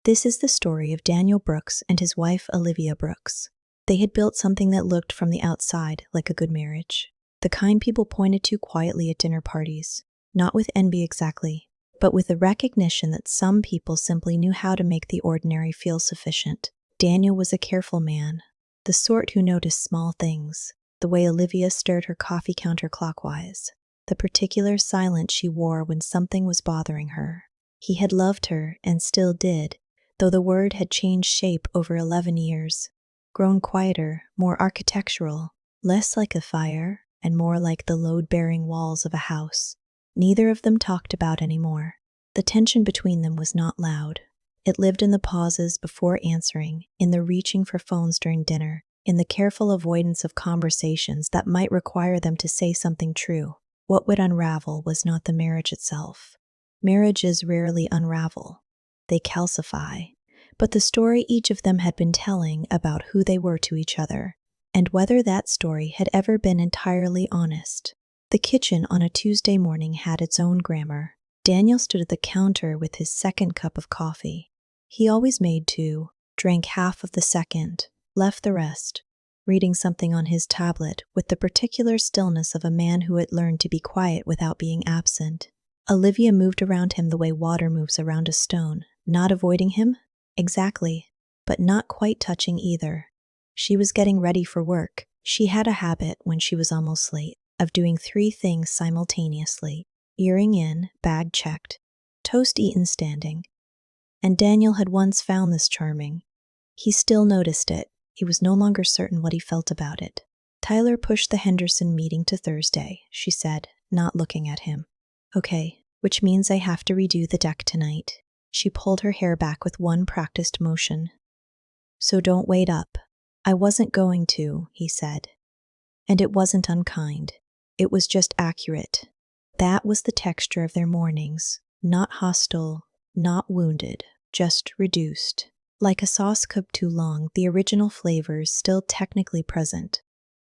This is the story of Daniel Brooks and his wife Olivia Brooks. They had built something that looked from the outside like a good marriage. The kind people pointed to quietly at dinner parties. Not with envy exactly, but with the recognition that some people simply knew how to make the ordinary feel sufficient. Daniel was a careful man, the sort who noticed small things. The way Olivia stirred her coffee counterclockwise. The particular silence she wore when something was bothering her. He had loved her and still did, though the word had changed shape over 11 years, grown quieter, more architectural, less like a fire and more like the load-bearing walls of a house. Neither of them talked about anymore. The tension between them was not loud. It lived in the pauses before answering, in the reaching for phones during dinner, in the careful avoidance of conversations that might require them to say something true. What would unravel was not the marriage itself. Marriages rarely unravel. They calcify. But the story each of them had been telling about who they were to each other, and whether that story had ever been entirely honest. The kitchen on a Tuesday morning had its own grammar. Daniel stood at the counter with his second cup of coffee. He always made two, drank half of the second, left the rest, reading something on his tablet with the particular stillness of a man who had learned to be quiet without being absent. Olivia moved around him the way water moves around a stone, not avoiding him, exactly, but not quite touching either. She was getting ready for work. She had a habit, when she was almost late, of doing 3 things simultaneously: earring in, bag checked, toast eaten standing. And Daniel had once found this charming. He still noticed it. He was no longer certain what he felt about it. Tyler pushed the Henderson meeting to Thursday, she said, not looking at him. Okay, which means I have to redo the deck tonight. She pulled her hair back with one practiced motion. So don't wait up. I wasn't going to, he said. And it wasn't unkind. It was just accurate. That was the texture of their mornings. Not hostile, not wounded, just reduced. Like a sauce cooked too long, the original flavors still technically present,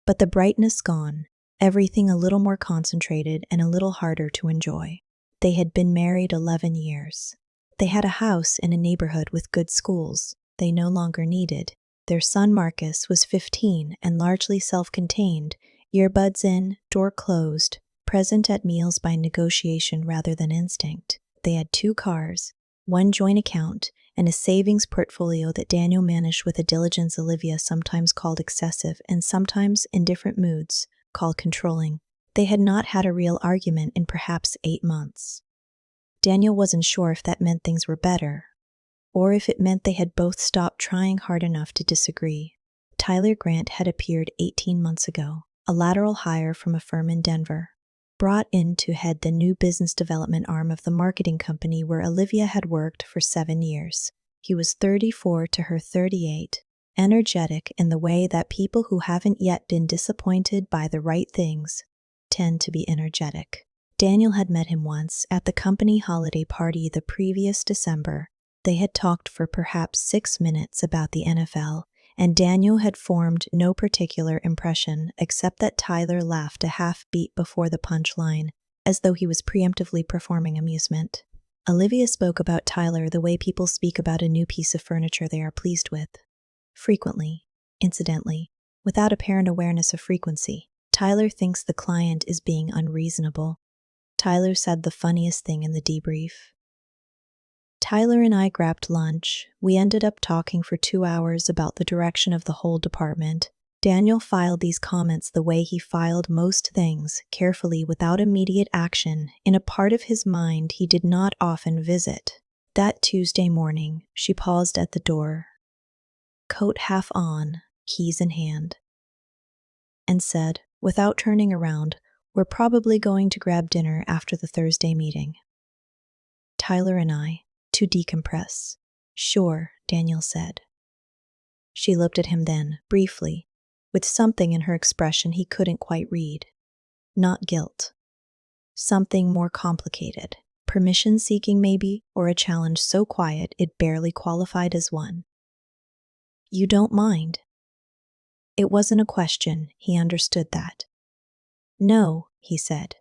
but the brightness gone, everything a little more concentrated and a little harder to enjoy. They had been married 11 years. They had a house in a neighborhood with good schools they no longer needed. Their son Marcus was 15 and largely self-contained, earbuds in, door closed, present at meals by negotiation rather than instinct. They had 2 cars, 1 joint account, and a savings portfolio that Daniel managed with a diligence Olivia sometimes called excessive and sometimes, in different moods, called controlling. They had not had a real argument in perhaps 8 months. Daniel wasn't sure if that meant things were better, or if it meant they had both stopped trying hard enough to disagree. Tyler Grant had appeared 18 months ago, a lateral hire from a firm in Denver, brought in to head the new business development arm of the marketing company where Olivia had worked for 7 years. He was 34 to her 38, energetic in the way that people who haven't yet been disappointed by the right things tend to be energetic. Daniel had met him once at the company holiday party the previous December. They had talked for perhaps 6 minutes about the NFL, and Daniel had formed no particular impression except that Tyler laughed a half-beat before the punchline, as though he was preemptively performing amusement. Olivia spoke about Tyler the way people speak about a new piece of furniture they are pleased with. Frequently, incidentally, without apparent awareness of frequency. Tyler thinks the client is being unreasonable. Tyler said the funniest thing in the debrief. Tyler and I grabbed lunch. We ended up talking for 2 hours about the direction of the whole department. Daniel filed these comments the way he filed most things, carefully without immediate action, in a part of his mind he did not often visit. That Tuesday morning, she paused at the door, coat half on, keys in hand, and said, without turning around, "We're probably going to grab dinner after the Thursday meeting. Tyler and I, to decompress." "Sure," Daniel said. She looked at him then, briefly, with something in her expression he couldn't quite read. Not guilt. Something more complicated. Permission-seeking maybe, or a challenge so quiet it barely qualified as one. "You don't mind?" It wasn't a question, he understood that. "No," he said.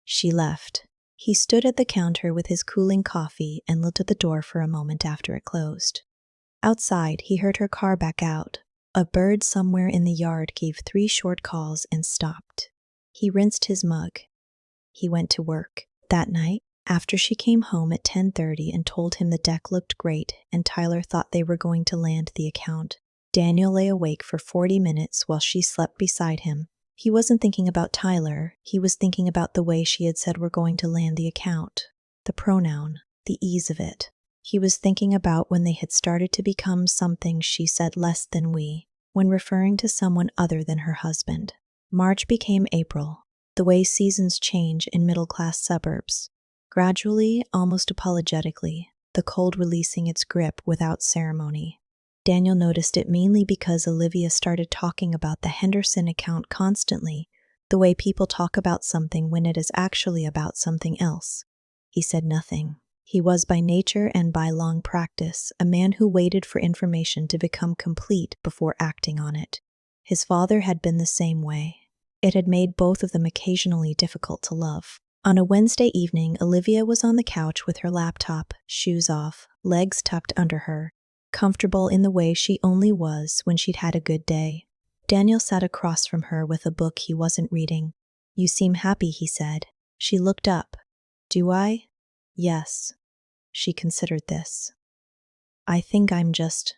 She left. He stood at the counter with his cooling coffee and looked at the door for a moment after it closed. Outside, he heard her car back out. A bird somewhere in the yard gave 3 short calls and stopped. He rinsed his mug. He went to work. That night, after she came home at 10:30 and told him the deck looked great and Tyler thought they were going to land the account, Daniel lay awake for 40 minutes while she slept beside him. He wasn't thinking about Tyler, he was thinking about the way she had said we're going to land the account. The pronoun, the ease of it. He was thinking about when they had started to become something she said less than we, when referring to someone other than her husband. March became April, the way seasons change in middle-class suburbs. Gradually, almost apologetically, the cold releasing its grip without ceremony. Daniel noticed it mainly because Olivia started talking about the Henderson account constantly, the way people talk about something when it is actually about something else. He said nothing. He was by nature and by long practice a man who waited for information to become complete before acting on it. His father had been the same way. It had made both of them occasionally difficult to love. On a Wednesday evening, Olivia was on the couch with her laptop, shoes off, legs tucked under her, comfortable in the way she only was when she'd had a good day. Daniel sat across from her with a book he wasn't reading. "You seem happy," he said. She looked up. "Do I?" "Yes." She considered this. "I think I'm just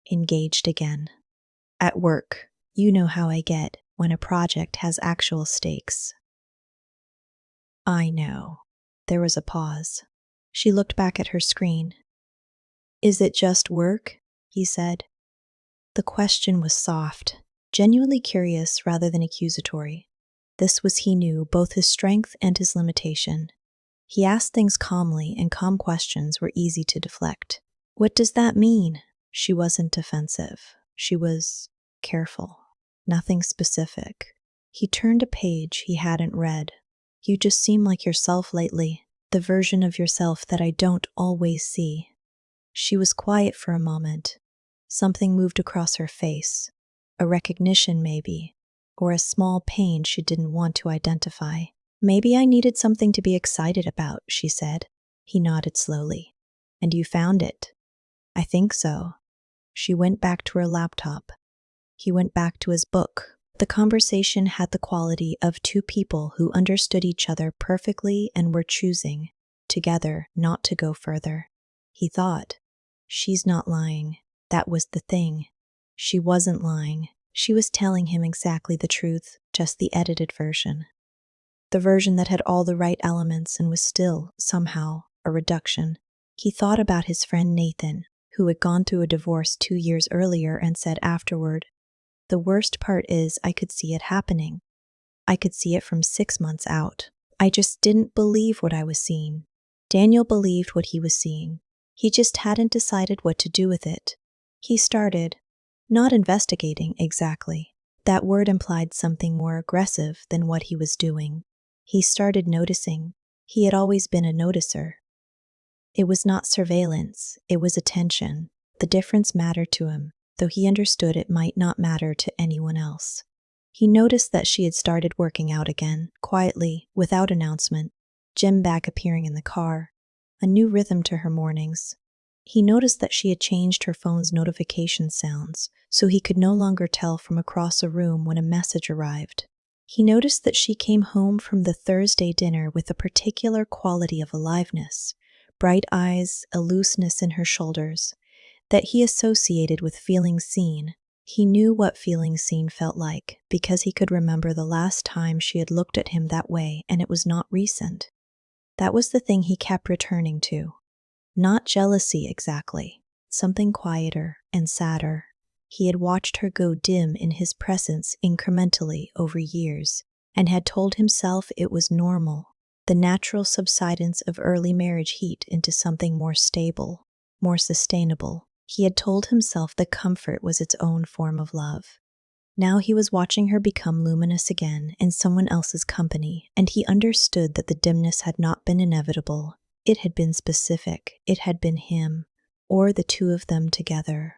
engaged again. At work, you know how I get when a project has actual stakes." "I know." There was a pause. She looked back at her screen. "Is it just work?" he said. The question was soft, genuinely curious rather than accusatory. This was, he knew, both his strength and his limitation. He asked things calmly, and calm questions were easy to deflect. "What does that mean?" She wasn't defensive. She was careful. Nothing specific. He turned a page he hadn't read. "You just seem like yourself lately, the version of yourself that I don't always see." She was quiet for a moment. Something moved across her face. A recognition, maybe, or a small pain she didn't want to identify. "Maybe I needed something to be excited about," she said. He nodded slowly. "And you found it?" "I think so." She went back to her laptop. He went back to his book. The conversation had the quality of two people who understood each other perfectly and were choosing, together, not to go further. He thought, she's not lying. That was the thing. She wasn't lying. She was telling him exactly the truth, just the edited version. The version that had all the right elements and was still, somehow, a reduction. He thought about his friend Nathan, who had gone through a divorce 2 years earlier and said afterward, "The worst part is I could see it happening. I could see it from 6 months out. I just didn't believe what I was seeing." Daniel believed what he was seeing. He just hadn't decided what to do with it. He started, not investigating exactly. That word implied something more aggressive than what he was doing. He started noticing. He had always been a noticer. It was not surveillance, it was attention. The difference mattered to him, though he understood it might not matter to anyone else. He noticed that she had started working out again, quietly, without announcement, gym bag appearing in the car, a new rhythm to her mornings. He noticed that she had changed her phone's notification sounds, so he could no longer tell from across a room when a message arrived. He noticed that she came home from the Thursday dinner with a particular quality of aliveness, bright eyes, a looseness in her shoulders, that he associated with feeling seen. He knew what feeling seen felt like, because he could remember the last time she had looked at him that way, and it was not recent. That was the thing he kept returning to. Not jealousy exactly, something quieter and sadder. He had watched her go dim in his presence incrementally over years, and had told himself it was normal, the natural subsidence of early marriage heat into something more stable, more sustainable. He had told himself that comfort was its own form of love. Now he was watching her become luminous again in someone else's company, and he understood that the dimness had not been inevitable. It had been specific. It had been him, or the two of them together,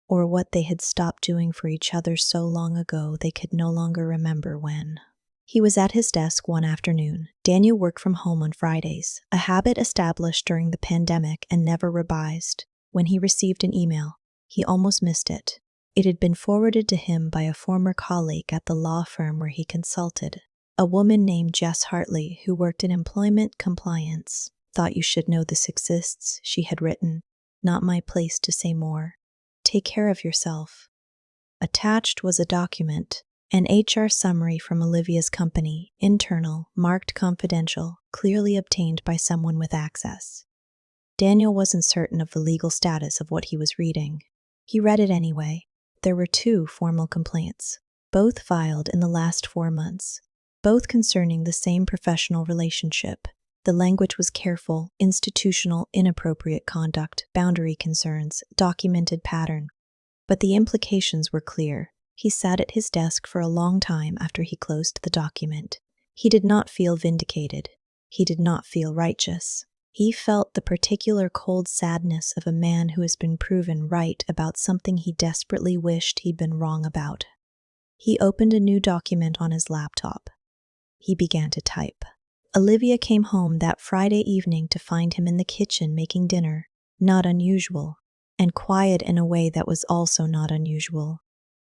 or what they had stopped doing for each other so long ago they could no longer remember when. He was at his desk one afternoon. Daniel worked from home on Fridays, a habit established during the pandemic and never revised. When he received an email, he almost missed it. It had been forwarded to him by a former colleague at the law firm where he consulted, a woman named Jess Hartley who worked in employment compliance. "Thought you should know this exists," she had written. "Not my place to say more. Take care of yourself." Attached was a document, an HR summary from Olivia's company, internal, marked confidential, clearly obtained by someone with access. Daniel wasn't certain of the legal status of what he was reading. He read it anyway. There were 2 formal complaints, both filed in the last 4 months, both concerning the same professional relationship. The language was careful, institutional, inappropriate conduct, boundary concerns, documented pattern. But the implications were clear. He sat at his desk for a long time after he closed the document. He did not feel vindicated. He did not feel righteous. He felt the particular cold sadness of a man who has been proven right about something he desperately wished he'd been wrong about. He opened a new document on his laptop. He began to type. Olivia came home that Friday evening to find him in the kitchen making dinner. Not unusual, and quiet in a way that was also not unusual,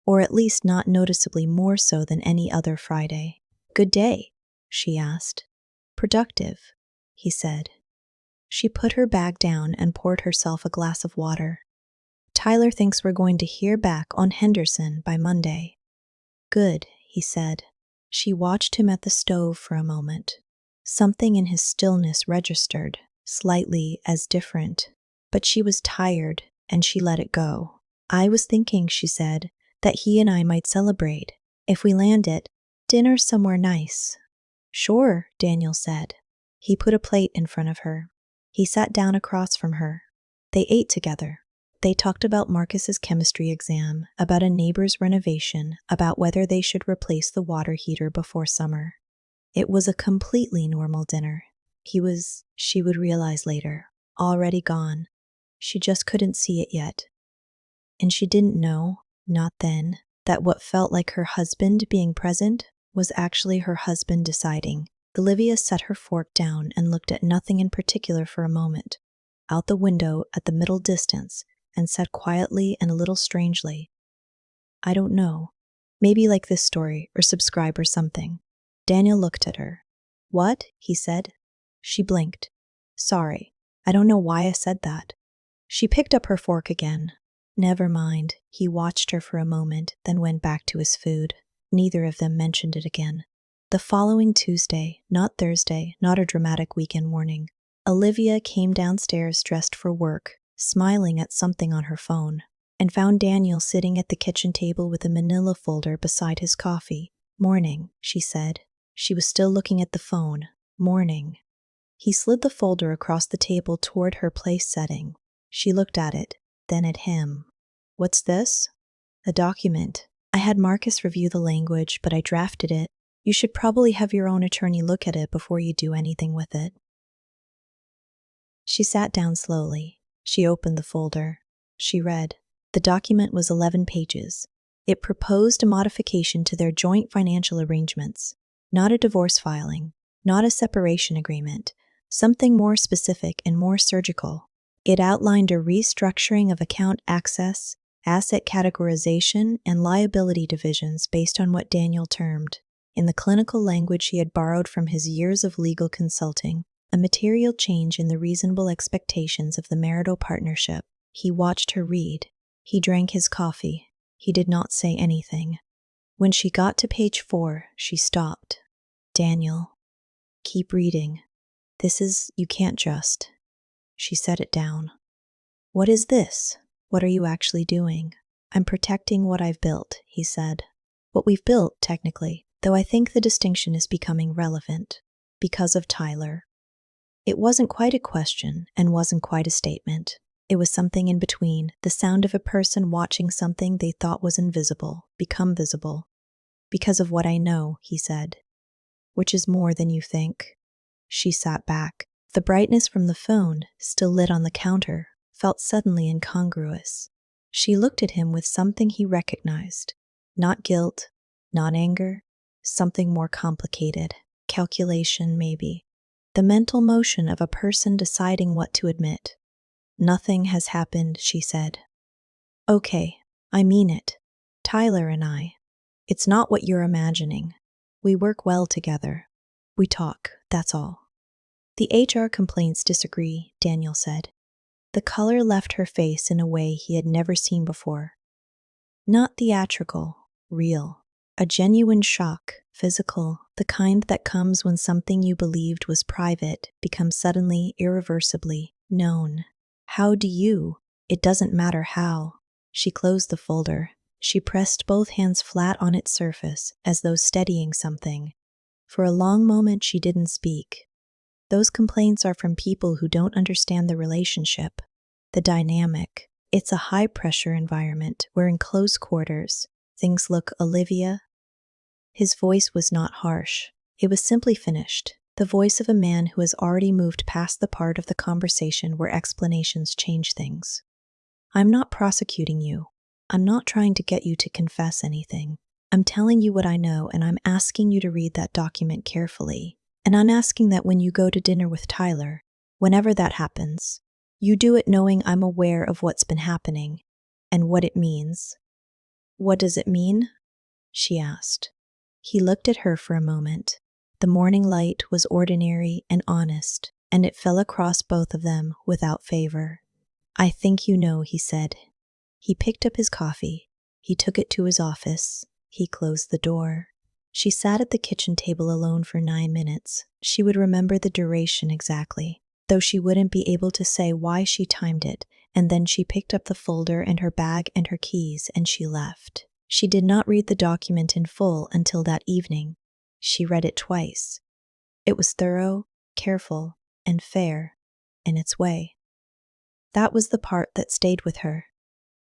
or at least not noticeably more so than any other Friday. "Good day?" she asked. "Productive," he said. She put her bag down and poured herself a glass of water. "Tyler thinks we're going to hear back on Henderson by Monday." "Good," he said. She watched him at the stove for a moment. Something in his stillness registered, slightly as different, but she was tired and she let it go. "I was thinking," she said, "that he and I might celebrate. If we land it, dinner somewhere nice." "Sure," Daniel said. He put a plate in front of her. He sat down across from her. They ate together. They talked about Marcus's chemistry exam, about a neighbor's renovation, about whether they should replace the water heater before summer. It was a completely normal dinner. He was, she would realize later, already gone. She just couldn't see it yet. And she didn't know, not then, that what felt like her husband being present was actually her husband deciding. Olivia set her fork down and looked at nothing in particular for a moment, out the window at the middle distance, and said quietly and a little strangely, "I don't know. Maybe like this story, or subscribe or something." Daniel looked at her. "What?" he said. She blinked. "Sorry. I don't know why I said that." She picked up her fork again. "Never mind." He watched her for a moment, then went back to his food. Neither of them mentioned it again. The following Tuesday, not Thursday, not a dramatic weekend morning, Olivia came downstairs dressed for work, smiling at something on her phone, and found Daniel sitting at the kitchen table with a manila folder beside his coffee. "Morning," she said. She was still looking at the phone. "Morning." He slid the folder across the table toward her place setting. She looked at it, then at him. "What's this?" "A document. I had Marcus review the language, but I drafted it. You should probably have your own attorney look at it before you do anything with it." She sat down slowly. She opened the folder. She read. The document was 11 pages. It proposed a modification to their joint financial arrangements, not a divorce filing, not a separation agreement, something more specific and more surgical. It outlined a restructuring of account access, asset categorization, and liability divisions based on what Daniel termed, in the clinical language he had borrowed from his years of legal consulting, a material change in the reasonable expectations of the marital partnership. He watched her read. He drank his coffee. He did not say anything. When she got to page 4, she stopped. "Daniel, keep reading. You can't just." She set it down. "What is this? What are you actually doing?" "I'm protecting what I've built," he said. "What we've built, technically, though I think the distinction is becoming relevant. Because of Tyler." It wasn't quite a question and wasn't quite a statement. It was something in between, the sound of a person watching something they thought was invisible become visible. "Because of what I know," he said. "Which is more than you think." She sat back. The brightness from the phone, still lit on the counter, felt suddenly incongruous. She looked at him with something he recognized. Not guilt, not anger, Something more complicated. Calculation, maybe. The mental motion of a person deciding what to admit. Nothing has happened, she said. Okay, I mean it. Tyler and I. It's not what you're imagining. We work well together. We talk, that's all. The HR complaints disagree, Daniel said. The color left her face in a way he had never seen before. Not theatrical, real. A genuine shock, physical, the kind that comes when something you believed was private becomes suddenly, irreversibly known. How do you? It doesn't matter how. She closed the folder. She pressed both hands flat on its surface, as though steadying something. For a long moment she didn't speak. Those complaints are from people who don't understand the relationship, the dynamic. It's a high-pressure environment where in close quarters, things look Olivia. His voice was not harsh. It was simply finished, the voice of a man who has already moved past the part of the conversation where explanations change things. I'm not prosecuting you. I'm not trying to get you to confess anything. I'm telling you what I know, and I'm asking you to read that document carefully. And I'm asking that when you go to dinner with Tyler, whenever that happens, you do it knowing I'm aware of what's been happening and what it means. What does it mean? She asked. He looked at her for a moment. The morning light was ordinary and honest, and it fell across both of them without favor. I think you know, he said. He picked up his coffee. He took it to his office. He closed the door. She sat at the kitchen table alone for 9 minutes. She would remember the duration exactly, though she wouldn't be able to say why she timed it, and then she picked up the folder and her bag and her keys, and she left. She did not read the document in full until that evening. She read it twice. It was thorough, careful, and fair in its way. That was the part that stayed with her.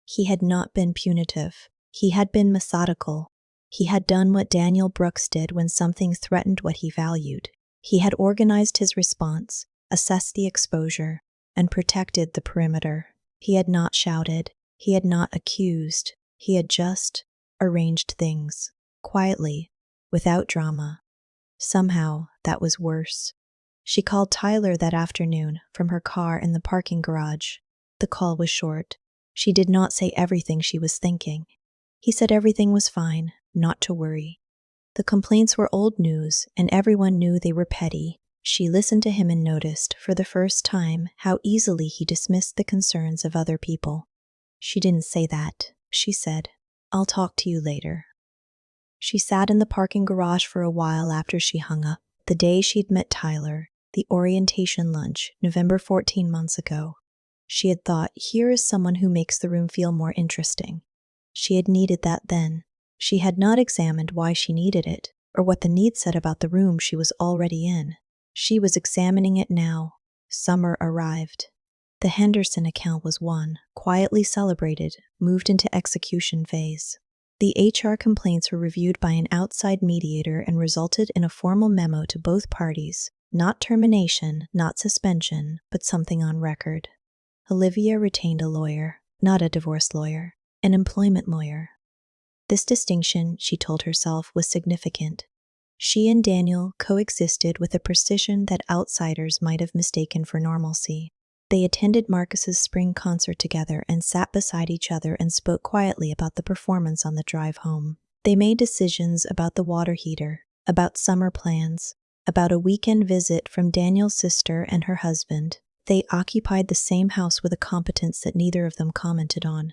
He had not been punitive. He had been methodical. He had done what Daniel Brooks did when something threatened what he valued. He had organized his response, assessed the exposure, and protected the perimeter. He had not shouted. He had not accused. He had just arranged things, quietly, without drama. Somehow, that was worse. She called Tyler that afternoon from her car in the parking garage. The call was short. She did not say everything she was thinking. He said everything was fine, not to worry. The complaints were old news, and everyone knew they were petty. She listened to him and noticed, for the first time, how easily he dismissed the concerns of other people. She didn't say that. She said, I'll talk to you later. She sat in the parking garage for a while after she hung up. The day she'd met Tyler, the orientation lunch, November 14 months ago. She had thought, here is someone who makes the room feel more interesting. She had needed that then. She had not examined why she needed it, or what the need said about the room she was already in. She was examining it now. Summer arrived. The Henderson account was won, quietly celebrated, moved into execution phase. The HR complaints were reviewed by an outside mediator and resulted in a formal memo to both parties. Not termination, not suspension, but something on record. Olivia retained a lawyer, not a divorce lawyer, an employment lawyer. This distinction, she told herself, was significant. She and Daniel coexisted with a precision that outsiders might have mistaken for normalcy. They attended Marcus's spring concert together and sat beside each other and spoke quietly about the performance on the drive home. They made decisions about the water heater, about summer plans, about a weekend visit from Daniel's sister and her husband. They occupied the same house with a competence that neither of them commented on.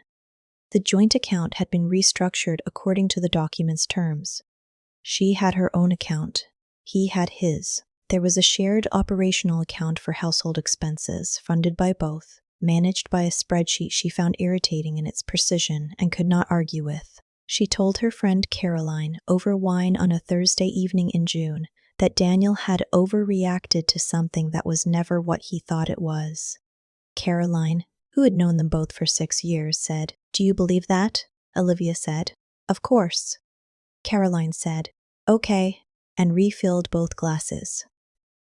The joint account had been restructured according to the document's terms. She had her own account. He had his. There was a shared operational account for household expenses, funded by both, managed by a spreadsheet she found irritating in its precision and could not argue with. She told her friend Caroline, over wine on a Thursday evening in June, that Daniel had overreacted to something that was never what he thought it was. Caroline, who had known them both for 6 years, said, "Do you believe that?" Olivia said, "Of course." Caroline said, "Okay," and refilled both glasses.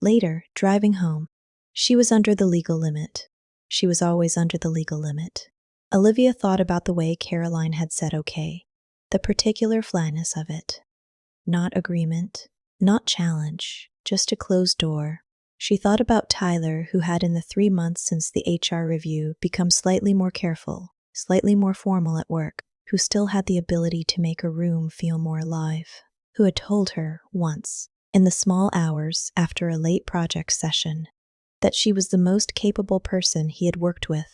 Later, driving home, she was under the legal limit. She was always under the legal limit. Olivia thought about the way Caroline had said okay, the particular flatness of it. not agreement, not challenge, just a closed door. She thought about Tyler, who had in the 3 months since the HR review become slightly more careful, slightly more formal at work, who still had the ability to make a room feel more alive, who had told her once, in the small hours after a late project session, that she was the most capable person he had worked with,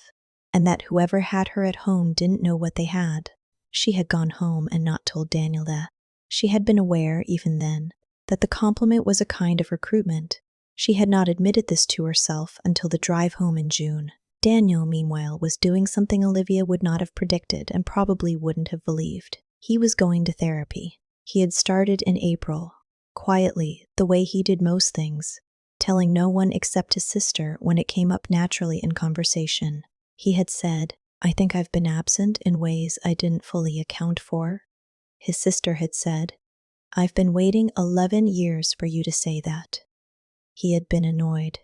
and that whoever had her at home didn't know what they had. She had gone home and not told Daniel that. She had been aware, even then, that the compliment was a kind of recruitment. She had not admitted this to herself until the drive home in June. Daniel, meanwhile, was doing something Olivia would not have predicted and probably wouldn't have believed. He was going to therapy. He had started in April, quietly, the way he did most things, telling no one except his sister when it came up naturally in conversation. He had said, "I think I've been absent in ways I didn't fully account for." His sister had said, "I've been waiting 11 years for you to say that." He had been annoyed,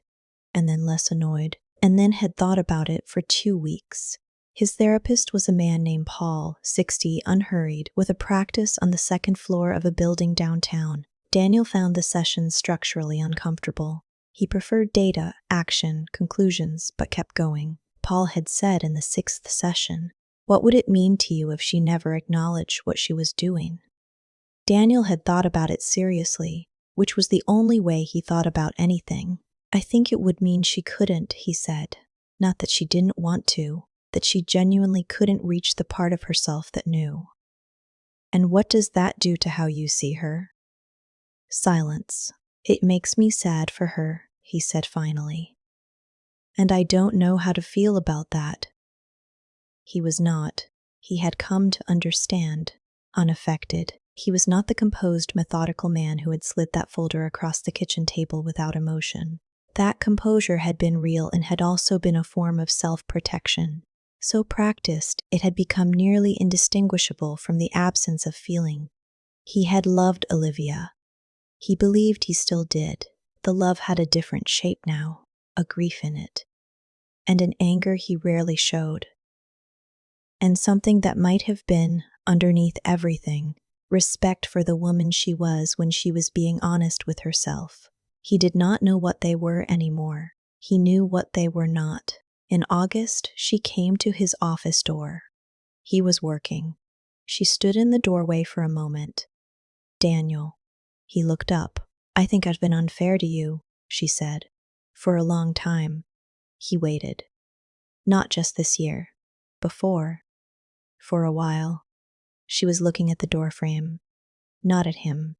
and then less annoyed, and then had thought about it for 2 weeks. His therapist was a man named Paul, 60, unhurried, with a practice on the 2nd floor of a building downtown. Daniel found the sessions structurally uncomfortable. He preferred data, action, conclusions, but kept going. Paul had said in the 6th session, "What would it mean to you if she never acknowledged what she was doing?" Daniel had thought about it seriously, which was the only way he thought about anything. "I think it would mean she couldn't," he said. Not that she didn't want to, that she genuinely couldn't reach the part of herself that knew. "And what does that do to how you see her?" Silence. "It makes me sad for her," he said finally. "And I don't know how to feel about that." He was not. He had come to understand, unaffected. He was not the composed, methodical man who had slid that folder across the kitchen table without emotion. That composure had been real and had also been a form of self-protection. So practiced, it had become nearly indistinguishable from the absence of feeling. He had loved Olivia. He believed he still did. The love had a different shape now, a grief in it, and an anger he rarely showed. And something that might have been, underneath everything, respect for the woman she was when she was being honest with herself. He did not know what they were anymore. He knew what they were not. In August, she came to his office door. He was working. She stood in the doorway for a moment. "Daniel." He looked up. "I think I've been unfair to you," she said. "For a long time." He waited. "Not just this year. Before. For a while." She was looking at the doorframe. Not at him.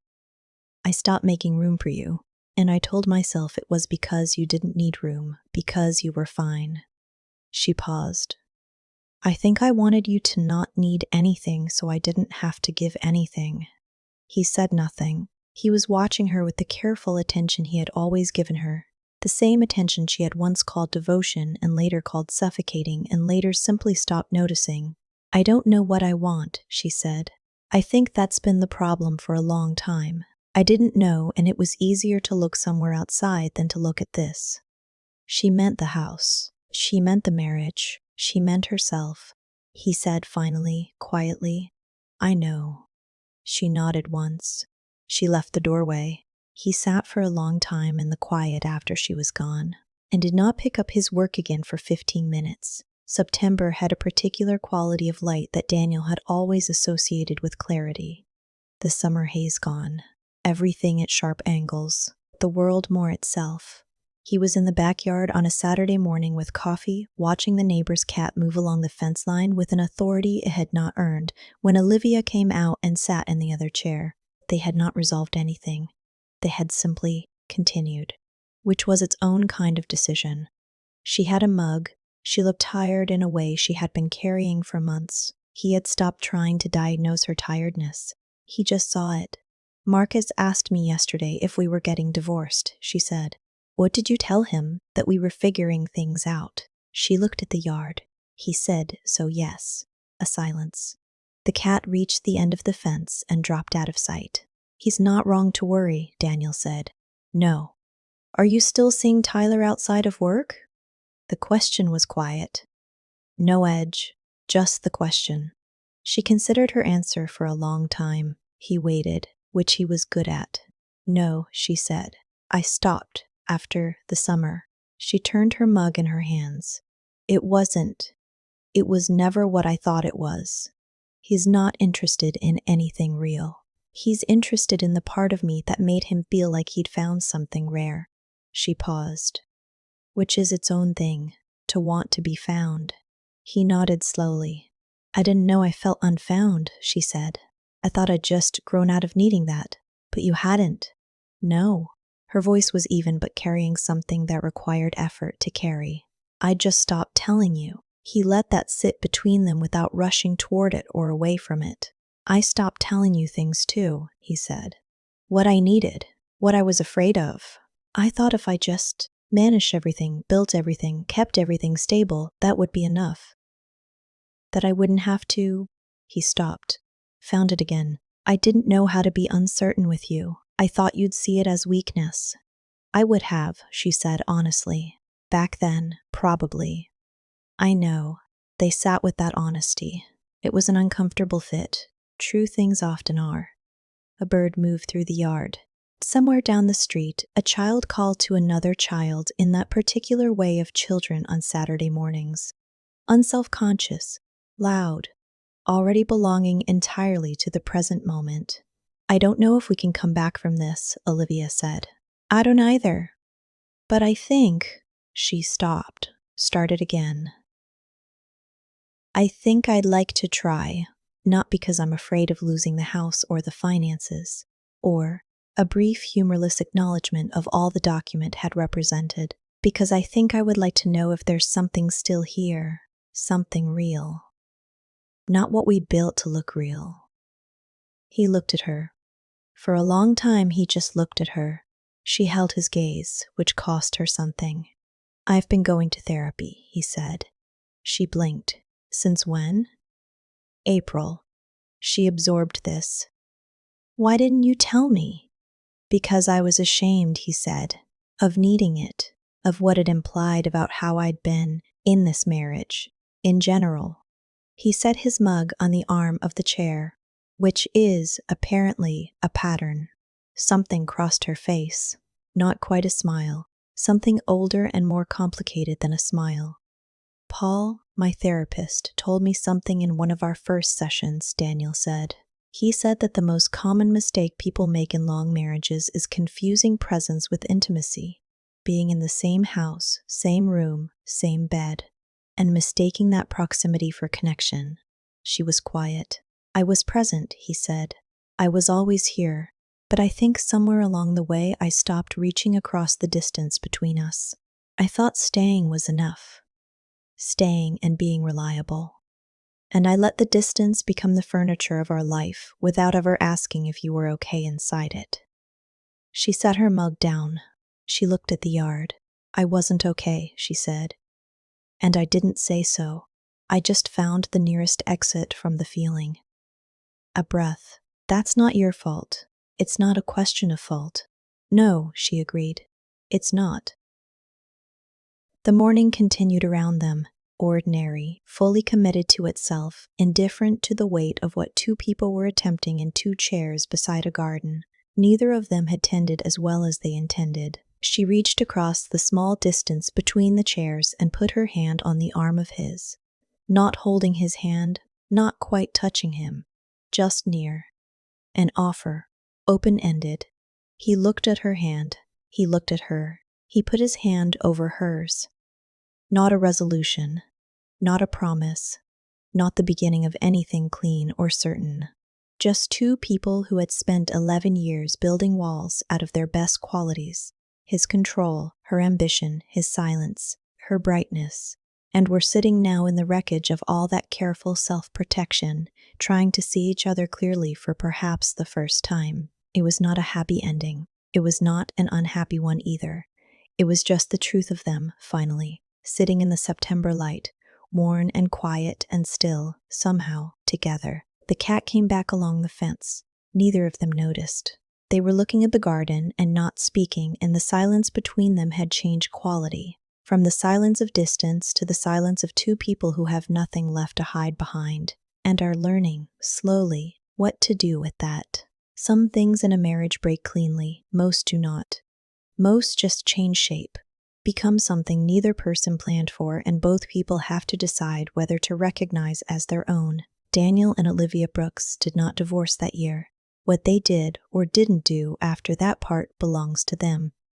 "I stopped making room for you, and I told myself it was because you didn't need room, because you were fine." She paused. "I think I wanted you to not need anything so I didn't have to give anything." He said nothing. He was watching her with the careful attention he had always given her, the same attention she had once called devotion and later called suffocating and later simply stopped noticing. "I don't know what I want," she said. "I think that's been the problem for a long time. I didn't know, and it was easier to look somewhere outside than to look at this." She meant the house. She meant the marriage. She meant herself. He said finally, quietly, "I know." She nodded once. She left the doorway. He sat for a long time in the quiet after she was gone, and did not pick up his work again for 15 minutes. September had a particular quality of light that Daniel had always associated with clarity. The summer haze gone, everything at sharp angles, the world more itself. He was in the backyard on a Saturday morning with coffee, watching the neighbor's cat move along the fence line with an authority it had not earned, when Olivia came out and sat in the other chair. They had not resolved anything. They had simply continued, which was its own kind of decision. She had a mug. She looked tired in a way she had been carrying for months. He had stopped trying to diagnose her tiredness. He just saw it. "Marcus asked me yesterday if we were getting divorced," she said. "What did you tell him? That we were figuring things out?" She looked at the yard. He said, "So yes." A silence. The cat reached the end of the fence and dropped out of sight. "He's not wrong to worry," Daniel said. "No." "Are you still seeing Tyler outside of work?" The question was quiet. No edge, just the question. She considered her answer for a long time. He waited. which he was good at. No, she said. I stopped after the summer. She turned her mug in her hands. It wasn't. It was never what I thought it was. He's not interested in anything real. He's interested in the part of me that made him feel like he'd found something rare. She paused. Which is its own thing, to want to be found. He nodded slowly. I didn't know I felt unfound, she said. I thought I'd just grown out of needing that. But you hadn't. No. Her voice was even but carrying something that required effort to carry. I just stopped telling you. He let that sit between them without rushing toward it or away from it. I stopped telling you things too, he said. What I needed, what I was afraid of. I thought if I just managed everything, built everything, kept everything stable, that would be enough. That I wouldn't have to. He stopped, found it again. I didn't know how to be uncertain with you. I thought you'd see it as weakness. I would have, she said honestly. Back then, probably. I know. They sat with that honesty. It was an uncomfortable fit. True things often are. A bird moved through the yard. Somewhere down the street, a child called to another child in that particular way of children on Saturday mornings. Unself-conscious, loud, already belonging entirely to the present moment. I don't know if we can come back from this, Olivia said. I don't either. But I think, she stopped, started again. I think I'd like to try, not because I'm afraid of losing the house or the finances, or a brief humorless acknowledgement of all the document had represented, because I think I would like to know if there's something still here, something real. Not what we built to look real. He looked at her. For a long time he just looked at her. She held his gaze, which cost her something. I've been going to therapy, he said. She blinked. Since when? April. She absorbed this. Why didn't you tell me? Because I was ashamed, he said, of needing it, of what it implied about how I'd been in this marriage, in general. He set his mug on the arm of the chair, which is, apparently, a pattern. Something crossed her face. Not quite a smile. Something older and more complicated than a smile. Paul, my therapist, told me something in one of our first sessions, Daniel said. He said that the most common mistake people make in long marriages is confusing presence with intimacy, being in the same house, same room, same bed, and mistaking that proximity for connection. She was quiet. I was present, he said. I was always here, but I think somewhere along the way I stopped reaching across the distance between us. I thought staying was enough. Staying and being reliable. And I let the distance become the furniture of our life without ever asking if you were okay inside it. She set her mug down. She looked at the yard. I wasn't okay, she said. And I didn't say so. I just found the nearest exit from the feeling. A breath. That's not your fault. It's not a question of fault. No, she agreed. It's not. The morning continued around them, ordinary, fully committed to itself, indifferent to the weight of what two people were attempting in two chairs beside a garden. Neither of them had tended as well as they intended. She reached across the small distance between the chairs and put her hand on the arm of his. Not holding his hand, not quite touching him, just near. An offer, open-ended. He looked at her hand. He looked at her. He put his hand over hers. Not a resolution, not a promise, not the beginning of anything clean or certain. Just two people who had spent 11 years building walls out of their best qualities, his control, her ambition, his silence, her brightness, and were sitting now in the wreckage of all that careful self-protection, trying to see each other clearly for perhaps the first time. It was not a happy ending. It was not an unhappy one either. It was just the truth of them, finally. Sitting in the September light, worn and quiet and still, somehow, together. The cat came back along the fence. Neither of them noticed. They were looking at the garden and not speaking, and the silence between them had changed quality, from the silence of distance to the silence of two people who have nothing left to hide behind, and are learning, slowly, what to do with that. Some things in a marriage break cleanly, most do not. Most just change shape, become something neither person planned for, and both people have to decide whether to recognize as their own. Daniel and Olivia Brooks did not divorce that year. What they did or didn't do after that part belongs to them.